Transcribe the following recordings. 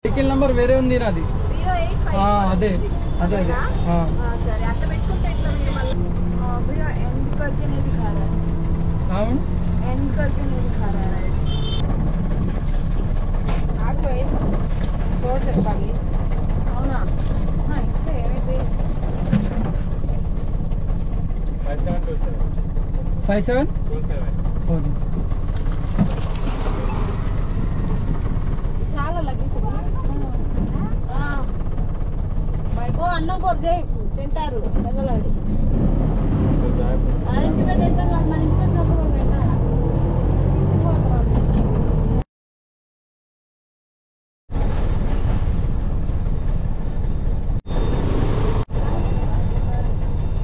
Vehicle number వేరే ఉంది నాది. అదే అదే అదే సరే అట్లా పెట్టుకుంటే ఎట్లా మీరు మళ్ళీ ఎండ్ करके नहीं दिखा रहा है एंड करके नहीं दिखा रहा है ఆటో ఏది కోడ్ చెప్పాలి అవునా ఇస్తే ఏమైతే 5727 చాలా లగేజ్ ఓ అన్నం కొద్ది తింటారు పెద్దలాడి ఇంటి మీద తింటాం కాదు మన ఇంటి వచ్చినప్పుడు కూడా తింటారా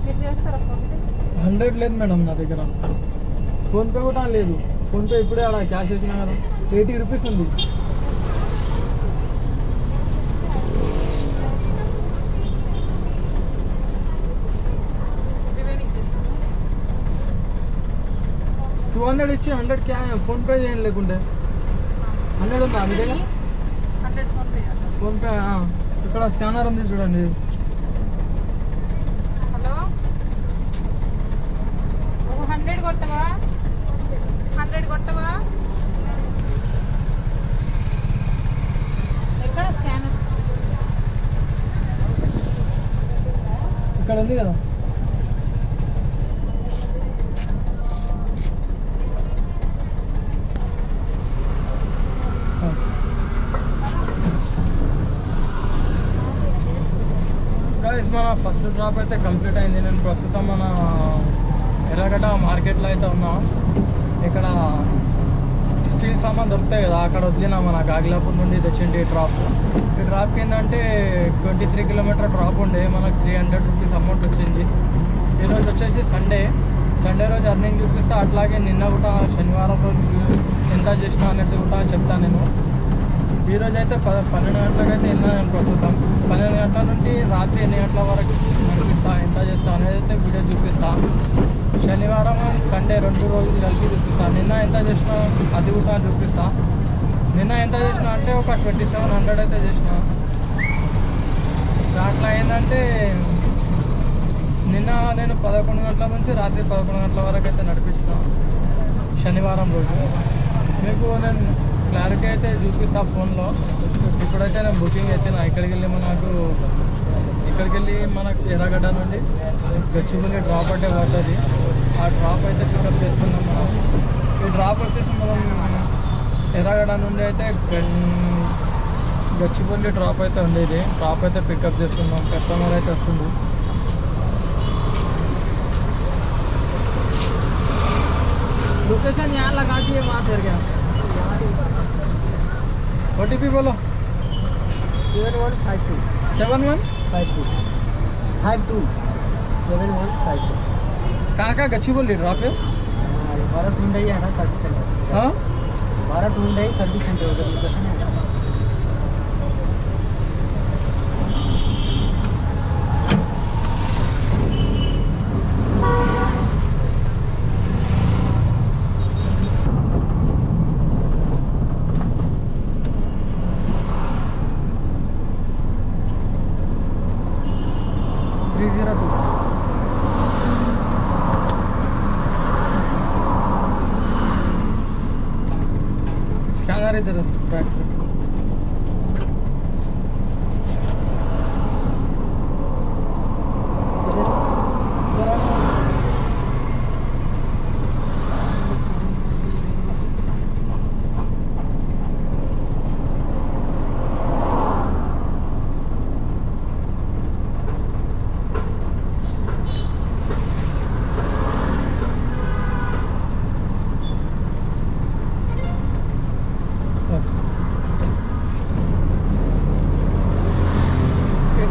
మీరు చేస్తారా ఫోన్ పే 100 లేదు మేడం నా దగ్గర. ఫోన్పే కూడా లేదు. ఫోన్పే ఇప్పుడే అలా క్యాష్ వేసినా కదా 80 రూపీస్ ఉంది. $200 ఇచ్చి 100 ఫోన్పే చేయండి. లేకుంటే 100 ఉందా మీ దగ్గర? 100 ఫోన్పే ఇక్కడ స్కానర్ ఉంది చూడండి. హలో 100 కొట్టవా 100 కొట్టవా ఎక్కడ స్కానర్ ఇక్కడ ఉంది కదా. మన ఫస్ట్ డ్రాప్ అయితే కంప్లీట్ అయింది. నేను ప్రస్తుతం మన ఎర్రగడ్డ మార్కెట్లో అయితే ఉన్నా. ఇక్కడ స్టీల్ సామాన్ దొరుకుతాయి కదా, అక్కడ వదిలినా మన గాగిలాపూర్ నుండి తెచ్చింది డ్రాప్. ఈ డ్రాప్కి ఏంటంటే 23 కిలోమీటర్ డ్రాప్ ఉండే మనకు 300 రూపీస్ అమౌంట్ వచ్చింది. ఈరోజు వచ్చేసి సండే రోజు అర్నింగ్ చూపిస్తా. అట్లాగే నిన్న కూడా శనివారం రోజు ఎంత చేసినా అనేది కూడా చెప్తాను నేను. ఈరోజు అయితే 12 గంటలకు అయితే వెళ్ళినా నేను ప్రస్తుతం. 12 గంటల నుండి రాత్రి ఎన్ని గంటల వరకు నడిపిస్తా, ఎంత చేస్తా అనేది అయితే వీడియో చూపిస్తా. శనివారం సండే 2 రోజులు కలిపి చూపిస్తా. నిన్న ఎంత చేసినా అది కూడా చూపిస్తా. నిన్న ఎంత చేసినా అంటే ఒక 2700 అయితే చేసిన. దాంట్లో ఏంటంటే నిన్న నేను 11 గంటల నుంచి రాత్రి 11 గంటల వరకు అయితే నడిపిస్తున్నా శనివారం రోజు. మీకు నేను క్లారిటీ అయితే చూపిస్తా ఫోన్లో. ఇప్పుడైతే నేను బుకింగ్ అయితే ఇక్కడికి వెళ్ళి మనకు ఎర్రగడ్డ నుండి గచ్చిబౌలి డ్రాప్ అంటే పడుతుంది. ఆ డ్రాప్ అయితే పికప్ చేసుకున్నాం మనం. ఈ డ్రాప్ వచ్చేసి మనం ఎర్రగడ్డ నుండి అయితే గచ్చిబౌలి డ్రాప్ అయితే ఉండేది. డ్రాప్ అయితే పికప్ చేసుకున్నాం. కస్టమర్ అయితే వస్తుంది. लोकेशन यहाँ लगा दिए, वहाँ फिर गया। OTP बोलो 7152 7152 7152। कहाँ गच्चीबौली ड्रॉप है? भारत हुंडई है ना सर्विस सेंटर। हाँ भारत हुंडई सर्विस सेंटर उधर लोकेशन है। स्कैनर इधर बैक से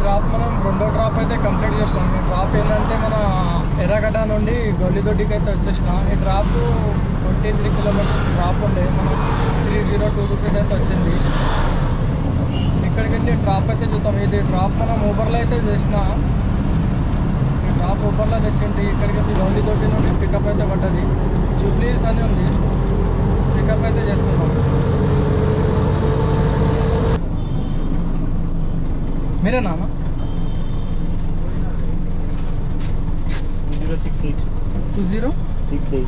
డ్రాప్ మనం రెండో డ్రాప్ అయితే కంప్లీట్ చేస్తాం. ఈ డ్రాప్ ఏంటంటే మన ఎర్రగడ్డ నుండి గొల్లిదొడ్డికి అయితే వచ్చేసిన. ఈ డ్రాప్ 23 కిలోమీటర్స్ డ్రాప్ ఉండే మనం 302 రూపీస్ అయితే వచ్చింది. ఇక్కడికి వెళ్ళి డ్రాప్ అయితే చూద్దాం. ఇది డ్రాప్ మనం ఊబర్లో అయితే చేసిన. ఈ డ్రాప్ ఊబర్లో తెచ్చింది. ఇక్కడికి వెళ్ళి గొల్లిదొడ్డి నుండి పికప్ అయితే పడ్డది. జూబ్లీస్ అని ఉంది, పికప్ అయితే చేసుకున్నాం. మీరేనా 2068 2068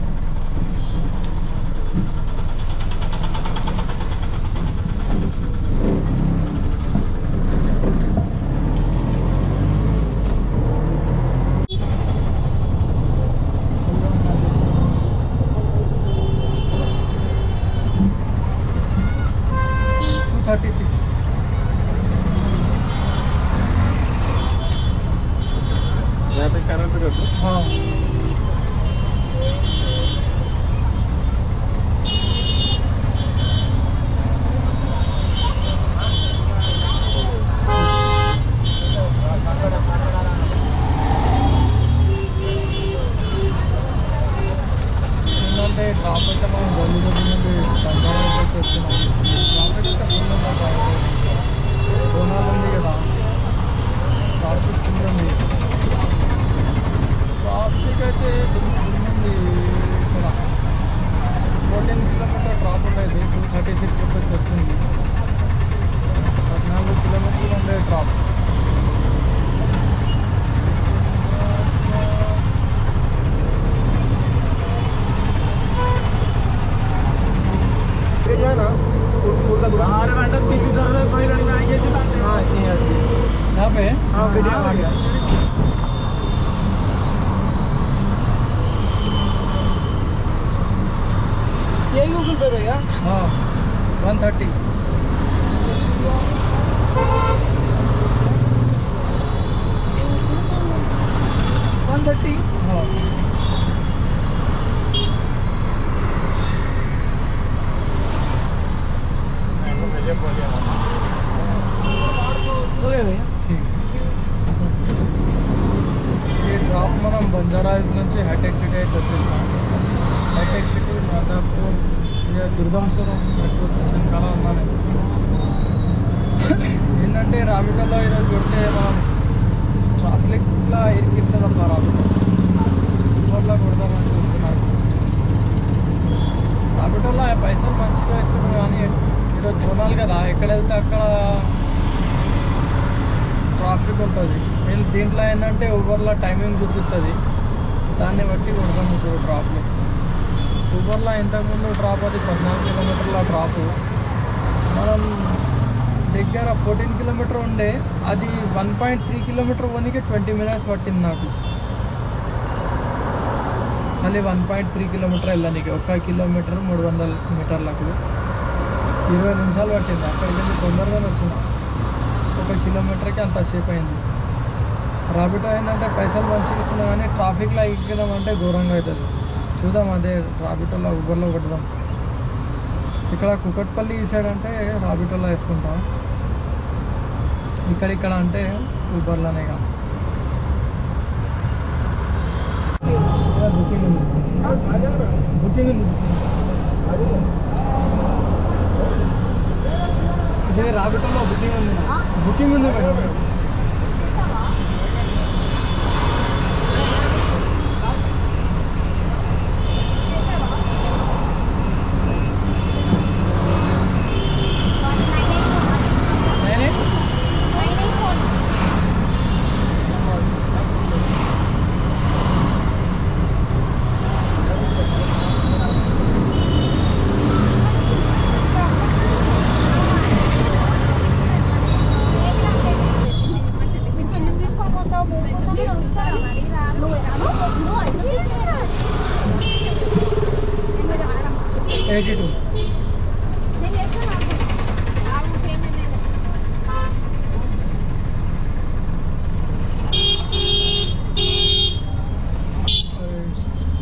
236 यहाँ पे स्कैनर पे कर दो हाँ ఏంటంటే డ్రాప్ అయితే మనం గల్లి దగ్గర నుండి బంజారాకి వస్తున్నాం. ట్రాఫిక్ అయితే ఫుల్ ఉంది. బోనాలు ఉంది కదా, ట్రాఫిక్ ఫుల్ ఉంది. ట్రాఫిక్ అయితే ఫుల్ ఉంది ఇక్కడ. 14 కిలోమీటర్ డ్రాప్ ఉండేది, 236 రూపీస్ వచ్చింది. 14 కిలోమీటర్లు ఉండే డ్రాప్. यहाँ पे यही गूगल पे भैया हाँ 130 130 हाँ हो गया भैया ठीक ये ड्राप మనం బంజారా హిల్స్ నుంచి హైటెక్ సిటీ అయితే వచ్చేసాం. హైటెక్ సిటీ మాదాపూర్ ఇక దుర్గంపురం మెట్రో స్టేషన్ కాడ ఉన్నాను. ఏంటంటే రాబిటోలో ఈరోజు కొడితే మనం ట్రాఫిక్లో ఇరికిస్తుంది అబ్బా రాబిటో. ఊర్లో కొడదామని చూస్తున్నాను. రాబిటోలో పైసలు మంచిగా ఇస్తున్నాడు కానీ ఈరోజు కొనాలి కదా, ఎక్కడ వెళ్తే అక్కడ ట్రాఫిక్ ఉంటుంది. నేను దీంట్లో ఏంటంటే ఊబర్లో టైమింగ్ చూపిస్తుంది, దాన్ని బట్టి కొడతాం ఇప్పుడు డ్రాప్లో. ఊబర్లో ఇంతకుముందు డ్రాప్ అది 14 కిలోమీటర్ల డ్రాప్. మనం దగ్గర 14 కిలోమీటర్ ఉండే అది 1.3 కిలోమీటర్ వనికి 20 మినిట్స్ పట్టింది నాకు. మళ్ళీ 1.3 కిలోమీటర్ వెళ్ళడానికి 1 కిలోమీటర్ 300 మీటర్లకు 20 నిమిషాలు పట్టింది. అక్కడికి వెళ్ళి తొందరగానే వచ్చింది. 1 కిలోమీటర్కి అంత సేపు అయింది. రాబిటో ఏంటంటే పైసలు మంచిగా ఇస్తున్నాం కానీ ట్రాఫిక్లో ఎక్కినామంటే ఘోరంగా అవుతుంది. చూద్దాం, అదే రాబిటోలో ఊబర్లో కొడదాం. ఇక్కడ కుకట్పల్లి ఈ సైడ్ అంటే రాబిటోలో వేసుకుంటాం, ఇక్కడ అంటే ఊబర్లోనే ఇక. బుకింగ్ ఉంది, బుకింగ్ ఉంది. ఇదే రాబిటోలో బుకింగ్ ఉంది, బుకింగ్ ఉంది మేడం.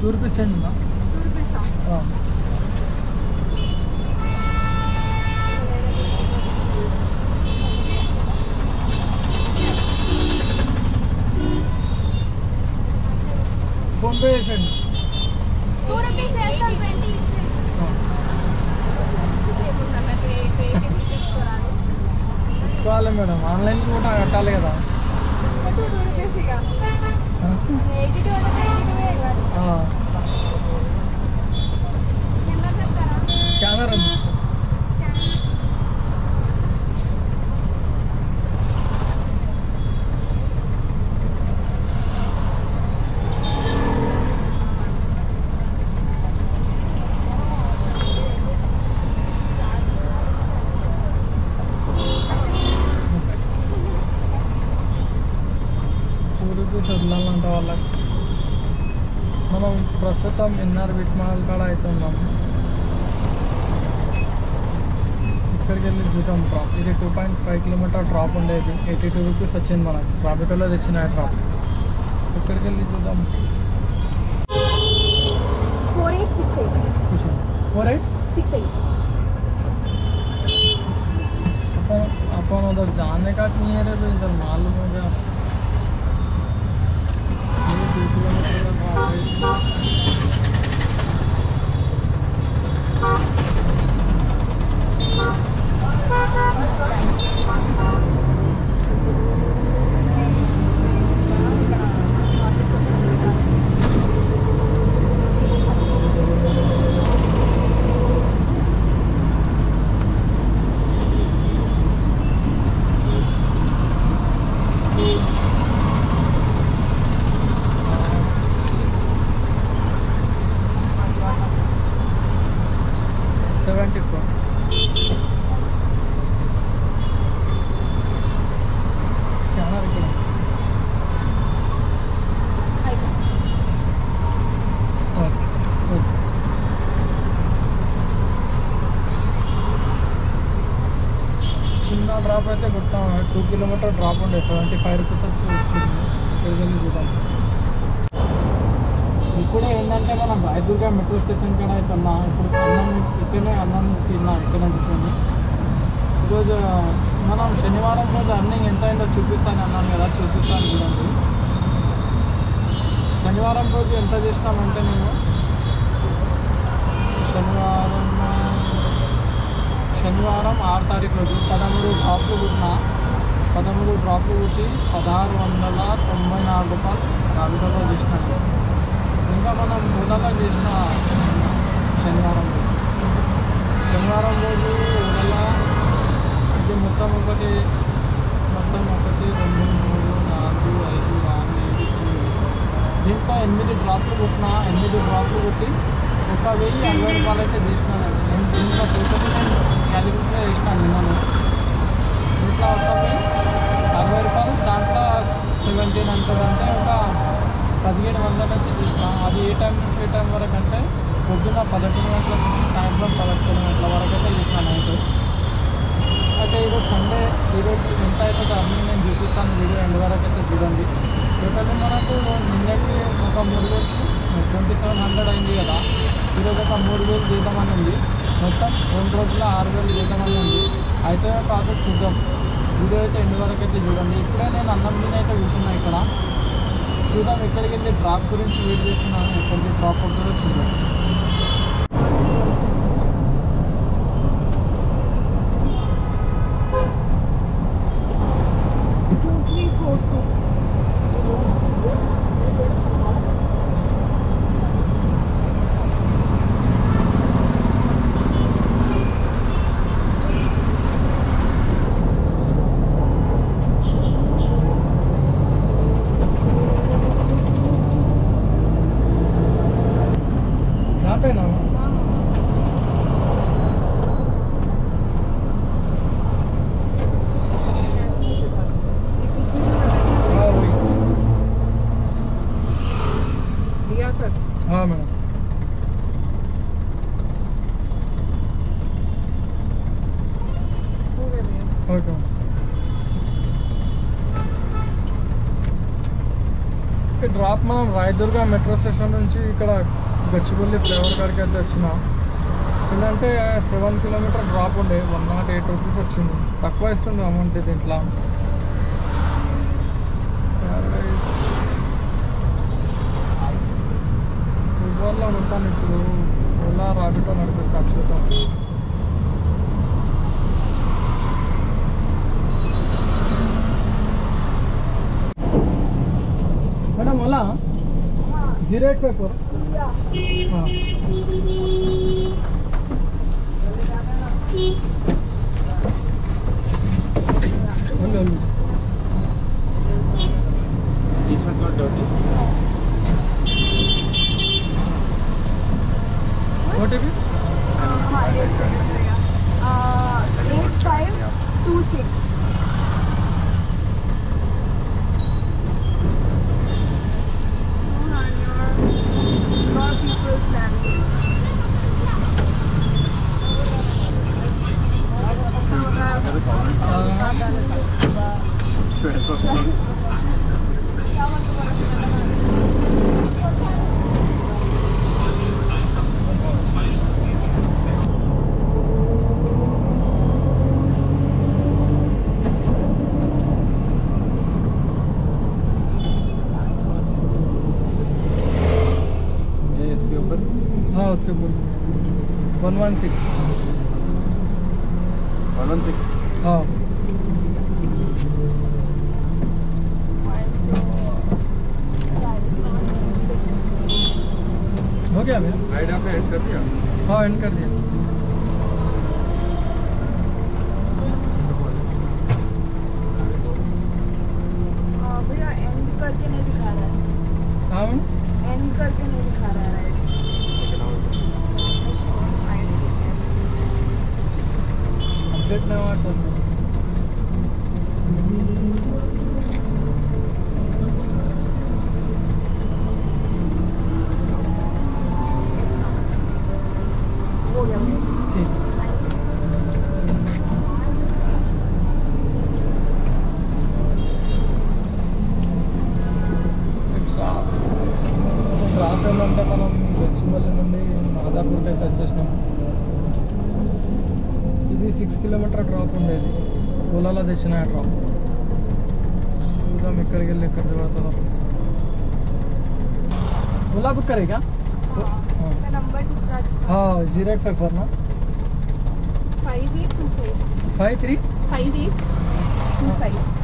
రూపీస్ ఉందా? ఫోన్పే చేసేయండి. తీసుకోవాలి మేడం, ఆన్లైన్ కూడా కట్టాలి కదా. స్కానర్ ఉంది. రూపీస్ వదలాలంటే వాళ్ళకి. మనం ప్రస్తుతం ఎన్ఆర్ విట్మాల్ కాడ అవుతున్నాం. ఇక్కడికి వెళ్ళి చూద్దాం డ్రాప్. ఇది 2.5 కిలోమీటర్ డ్రాప్ ఉండేది. 82 రూపీస్ వచ్చింది మనకి. రాబిటోలో తెచ్చిన డ్రాప్. ఇక్కడికి వెళ్ళి చూద్దాం. 4868 48 अपन उधर जाने का नहीं है रे, तो इधर मालूम हो गया। ये 2 किलोमीटर का ड्राप है। చిన్న డ్రాప్ అయితే కొట్టాం. 2 కిలోమీటర్ డ్రాప్ ఉండే 75 రూపీస్ వచ్చింది. ఇక్కడికి వెళ్ళి చూద్దాం. ఇప్పుడు ఏంటంటే మనం రాయదుర్గ మెట్రో స్టేషన్ కాడ అయితే ఉన్నా. ఇప్పుడు అన్నం తిన్నా ఇక్కడనే కూర్చొని. ఈరోజు మనం శనివారం రోజు అర్నింగ్ ఎంత అయిందో చూపిస్తాను అన్నాను కదా, చూపిస్తాను చూడండి. శనివారం రోజు ఎంత చేసినామంటే నేను శనివారం 6 తారీఖు రోజు 13 డ్రాప్లు కుట్టినా. 13 డ్రాప్లు కుట్టి 1694 రూపాయలు రాబిటోలో చేసినాను. ఇంకా మనం ఊళ్ళలో చేసిన శనివారం రోజు ఊళ్ళలో ఇది మొత్తం 1 2 3 4 5 6 7 దీంట్లో 8 డ్రాప్లు కుట్టినా. 8 డ్రాప్లు కుట్టి 1060 రూపాయలు అయితే తీసుకున్నాను. నేను దీంట్లో టోటల్ నేను క్యాలిక్యులేట్ చేసినాను నిన్నను. ఇంట్లో 60 రూపాయలు, దాంట్లో 17 అంటుందంటే ఒక 1700 అయితే తీసుకున్నాను. అది ఏ టైం వరకు అంటే పొద్దున్న 11 గంటల నుంచి సాయంత్రం 11 గంటల వరకు అయితే తీసుకున్నాను నైట్. అయితే ఈరోజు సండే. ఈరోజు ఎంత అవుతుందో అన్నీ నేను చూపిస్తాను. వీడియో ఎండ్ వరకు అయితే చూడండి. టోటల్ మనకు నిన్నటి ఒక 2700 అయింది కదా. ఈరోజు ఒక 3000 జీతమని ఉంది. మొత్తం 2 రోజుల్లో 6000 జీతమని ఉంది. అయితే కాదు చూద్దాం. వీడియో అయితే ఎండ్ వరకు అయితే చూడండి. ఇప్పుడే నేను అన్నం తిని అయితే కూర్చున్నా ఇక్కడ. చూద్దాం ఇక్కడికి వెళ్ళి డ్రాప్ గురించి వెయిట్ చేస్తున్నాను. ఎక్కడికి డ్రాప్ అవుతుందో చూద్దాం. हाँ मैडम ఓకే. ఈ డ్రాప్ మనం రాయదుర్గ మెట్రో స్టేషన్ నుంచి ఇక్కడ గచ్చిబౌలి ఫ్లేవర్ కాడికి అయితే వచ్చిన. ఏంటంటే 7 కిలోమీటర్ డ్రాప్ ఉండే 108 రూపీస్ వచ్చింది. తక్కువ ఇస్తుంది అమౌంట్ దీంట్లో. ఊబర్లో ఉంటాను ఇప్పుడు. ఓలా రాబిటో నడిపిస్తాను చూద్దాం. मैडम ओला 0854 हाँ OTP 8526 हाँ उसके ऊपर 116 हाँ हो गया भैया राइड आपने एंड कर दिया हाँ एंड कर दिया भैया एंड करके नहीं दिखा रहा है हाँ एंड करके नहीं दिखा रहा है राइट अपडेट नहीं हुआ चल हो गया ठीक డ్రాప్ ఏంటంటే మనం గచ్చిబౌలి నుండి మాదాపూర్కి అయితే వచ్చేసినాం ఇది 6 కిలోమీటర్ డ్రాప్ ఉండేది ఓలాలో తెచ్చిన డ్రాప్ చూద్దాం ఎక్కడికి వెళ్ళి ఎక్కడ పడుతుందో ओला बुक करेगा नंबर दूसरा हाँ 0854 ना 5825 53 5825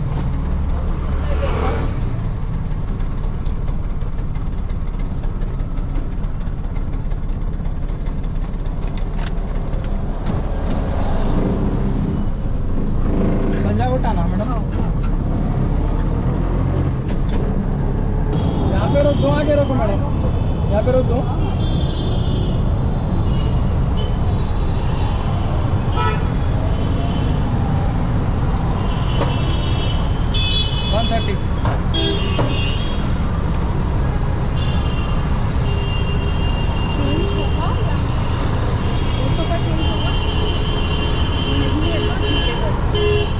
पंजागुट्टा ना मैडम यहाँ पे रोक दो आगे रोको मैडम यहाँ पे रोक दो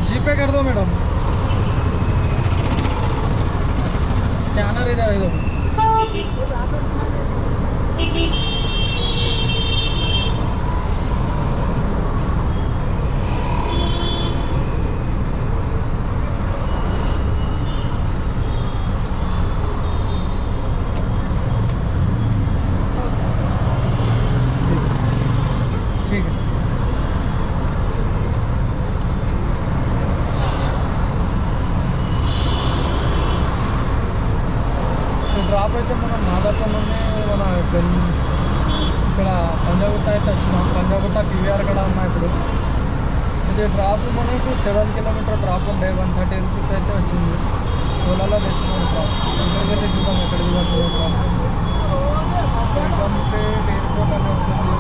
जीपे कर दो मैडम स्कैनर इधर है ठीक है డ్రాప్ అయితే మనం మాదాపూర్ నుండి మన ఇక్కడ పంజాగుట్ట అయితే వచ్చినాం పంజాగుట్ట పీవీఆర్ కూడా ఉన్నాయి ఇప్పుడు ఇది డ్రాప్ మనకు 7 కిలోమీటర్ డ్రాప్ ఉండే 130 రూపీస్ అయితే వచ్చింది ఓలాలో తెచ్చినాం డ్రాప్ ఇక్కడికి చూద్దాం ఎక్కడికి పడుతుందో డ్రాప్ ఎయిర్పోర్ట్ అని వస్తుంది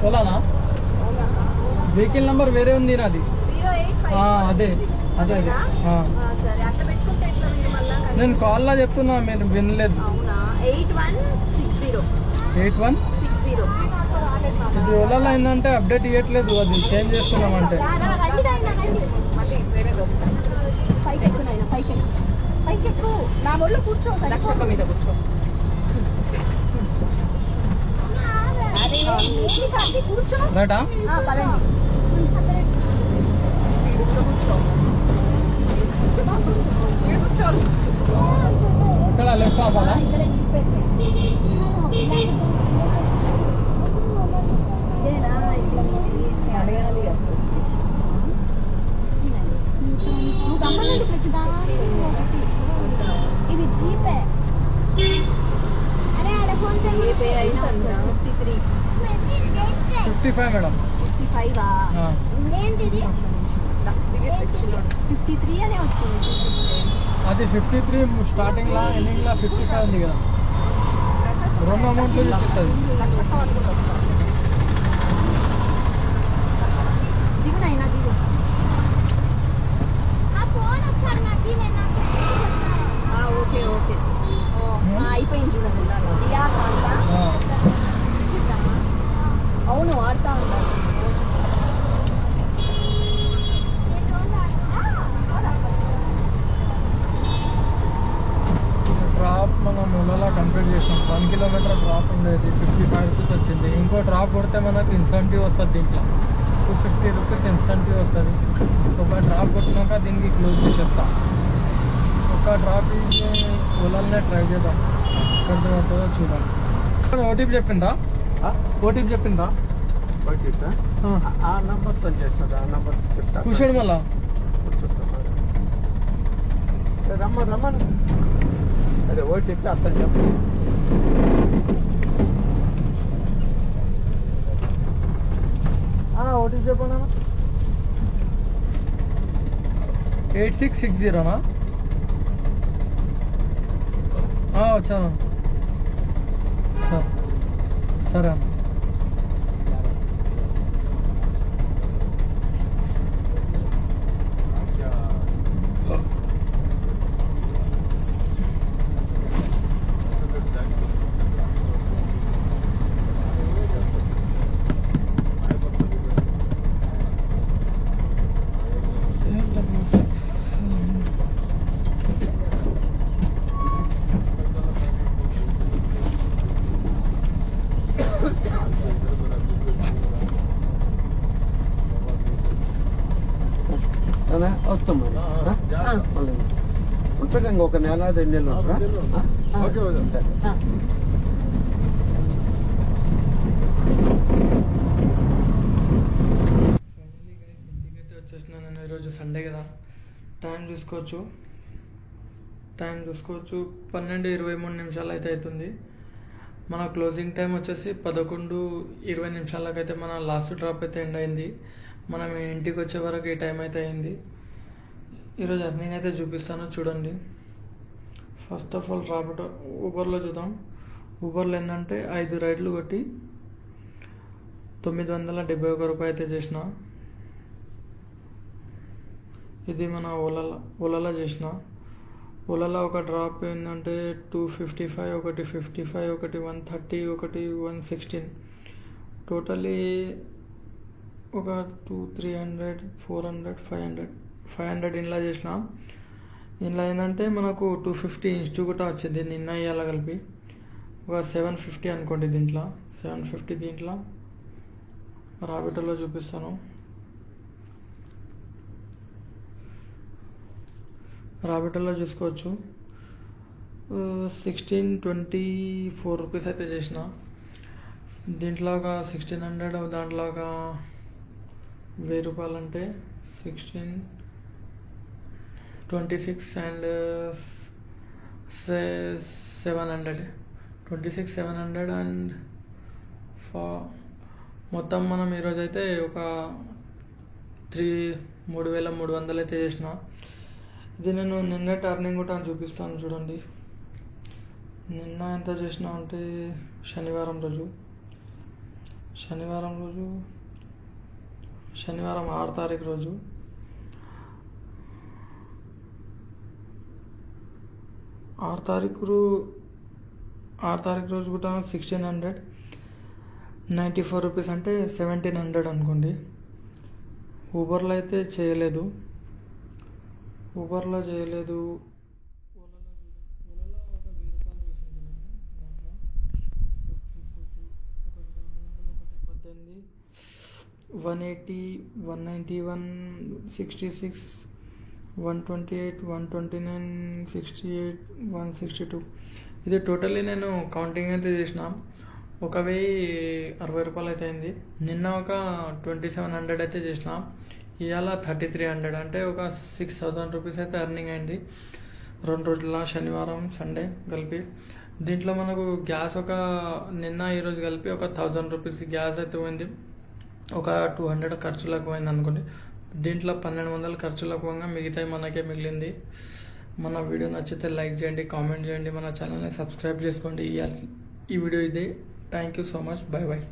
ఓలానా వెహికల్ నెంబర్ వేరే ఉంది నాది అదే అదే అదే సరే అట్లా పెట్టుకుంటే ఎట్లా మీరు మళ్ళా నేను కాల్లో చెప్తున్నా మీరు వినలేదు అవునా 8160 ఇది ఓలాలో ఏంటంటే అప్డేట్ ఇవ్వట్లేదు అది చేంజ్ చేసుకున్నామంటే మళ్ళీ వేరేది వస్తా పైకి ఎక్కు నాయనా పైకి ఎక్కు నా ఒళ్ళో కూర్చో లక్షక మీద కూర్చో అరే ఏంటి కాంతి కూర్చో రైటా పదండి ఇక్కడ లెఫ్ట్ అవ్వాలా ఇది జీపే అరే ఆడ ఫోన్ పే 53 55 మేడం 55 ఏంటిది 53 అనే వచ్చింది అది 53 స్టార్టింగ్ లా ఎండింగ్ లా 55 ఉంది కదా రెండు అమౌంట్లు చూపిస్తుంది దిగునైనా దిగు ఓకే ఓకే అయిపోయింది చూడండి అవును వాడుతూ ఉంటాను వస్తుంది దీంట్లో 250 రూపీస్ ఇన్స్టెంట్గా వస్తుంది. ఒక డ్రాప్ కొట్టినాక దీనికి క్లోజ్ చేసేస్తా. ఒక డ్రాప్ ఓలానే ట్రై చేద్దాం, ఎంత పడుతుందో చూద్దాం. ఓటీపీ చెప్పిందా? ఓటీపీ చెప్పిందా? ఓటీపీ ఆ నంబర్తో చేస్తుంది. ఆ నంబర్ చెప్తా కూర్చోడు మళ్ళా రమ్మను. అదే ఓటీపీ అతను చెప్పు. ఓటీపీ చెప్పండి. 8660నా? వచ్చాను సార్. సరే అన్న. వస్తాం మరి ఉంటాగా ఇంకొక నెల 2 నెలలు ఉంటారా? సరే. ఇంటికైతే వచ్చేసిన నేను. ఈరోజు సండే కదా, టైం చూసుకోవచ్చు 12:23 అయితే అవుతుంది. మన క్లోజింగ్ టైం వచ్చేసి 11:20 అయితే మన లాస్ట్ డ్రాప్ అయితే ఎండ్ అయింది. మనం ఇంటికి వచ్చే వరకు ఈ టైం అయితే అయింది. ఈరోజు అర్నింగ్ అయితే చూపిస్తాను చూడండి. ఫస్ట్ ఆఫ్ ఆల్ రాబోటో ఊబర్లో చూద్దాం. ఊబర్లో ఏంటంటే 5 రైడ్లు కొట్టి 971 రూపాయలు అయితే చేసిన. ఇది మన ఓలాలో చేసిన. ఓలాలో ఒక డ్రాప్ ఏంటంటే 255, ఒకటి 55, ఒకటి 130, ఒకటి 116. టోటలీ ఒక 200, 300, 400, 500 ఇంట్లో చేసిన. ఇంట్లో ఏంటంటే మనకు 250 ఇన్స్టూ కూడా వచ్చింది నిన్న ఇవాళ కలిపి. ఒక 750 అనుకోండి దీంట్లో. 750 దీంట్లో రాబిటోలో చూపిస్తాను. రాబిటోలో చూసుకోవచ్చు. 1624 రూపీస్ అయితే చేసిన. దీంట్లో ఒక 1600, దాంట్లో ఒక 1000 రూపాయలు అంటే 16, 26 అండ్ 700, 26, 700 అండ్ మొత్తం మనం ఈరోజు అయితే ఒక 3,300 అయితే చేసిన. ఇది నేను నిన్న టర్నింగ్ కూడా చూపిస్తాను చూడండి. నిన్న ఎంత చేసిన అంటే శనివారం 6 తారీఖు రోజు 6 తారీఖు రోజు కూడా 1694 రూపీస్ అంటే 1700 అనుకోండి. ఊబర్లో అయితే చేయలేదు. ఓలాలో ఒక 1000 రూపాయలు చేసింది నేను. దాంట్లో 18, 180, 191, 66, 128, 129, 68, 162. ఇది టోటల్లీ నేను కౌంటింగ్ అయితే చేసిన. 1060 రూపాయలు అయితే అయింది. నిన్న ఒక 2700 అయితే చేసిన. ఇవాళ 3300 అంటే ఒక 6000 రూపీస్ అయితే ఎర్నింగ్ అయింది 2 రోజుల, శనివారం సండే కలిపి. దీంట్లో మనకు గ్యాస్ ఒక నిన్న ఈరోజు కలిపి ఒక 1000 రూపీస్ గ్యాస్ అయితే పోయింది. ఒక 200 ఖర్చులకు పోయింది అనుకోండి. దీంట్లో 1200 ఖర్చులకు పోగా మిగతాయి మనకే మిగిలింది. మన వీడియో నచ్చితే లైక్ చేయండి, కామెంట్ చేయండి, మన ఛానల్ని సబ్స్క్రైబ్ చేసుకోండి. ఈ వీడియో ఇదే. Thank you so much. Bye bye.